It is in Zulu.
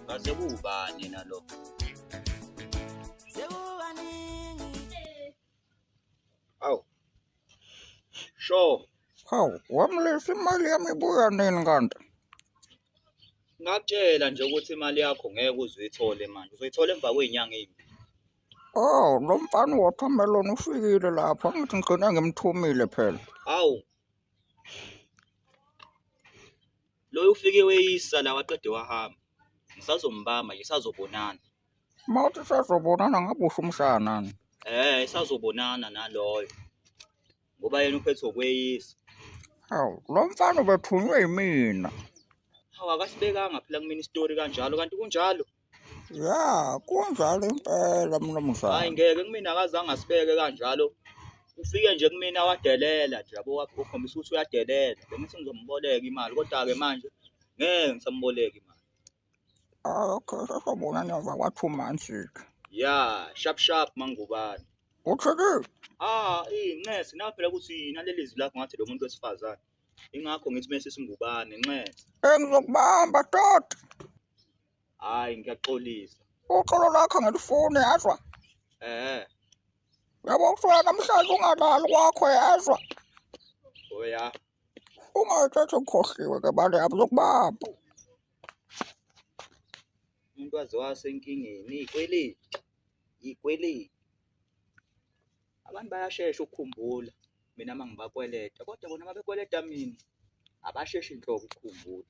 Ngaze kubani nalo? Awu. Sho. Hawu, wamlisa imali yami ibuya nini kanti? Ngakutshela nje ukuthi imali yakho ngeke uzuyithole manje. Uzoyithola emva kwezinyanga ezimbi. Oh, lo mfana watermelon ufikile lapha ngithi ngigcina ngimthumile phela. Awu. Lo ufike weyisa la waqede wahamba. Ngisazombamba nje isazobonana. Mawuthi sazobonana ngabe usho umshanani. Isazobonana naloyo. Ngoba yena uphethe okweyisa. Hawu, lo mfana ubethunywe yimina. Hawu akasibekanga phela kumina istory kanjalo kanti kunjalo. Ya, kunjalo impela mnumzane. Hayi ngeke kumina akazange asibeke kanjalo. Ufike nje kumina wadelela nje yabo ukhombisa ukuthi uyadelela. Bengithi ngizomboleka imali kodwa ke manje ngeke ngisamboleka imali. Okay, sasabonana emva kwa-2 months. Ya, sharp mangubani. Uthini? Inxesi nawe phela ukuthi naleli zwi lakho ngathi lo muntu wesifazane. Ingakho ngithi mase singubani inxesi. Ngizokubamba toti. Hayi ngiyaxolisa. Uxolo lakho ngelifoni yazwa. Yabo kusuka namhlanje ungalali kwakho yazwa. Oya. Ungayithatha ngikhohliwe ke bale yabo zokubamba. Umuntu waze wasenkingeni ikweleti. Abantu bayashesha ukukhumbula mina mangibakweleta kodwa bona mabekweleta mina abasheshi inhloko ukukhumbula.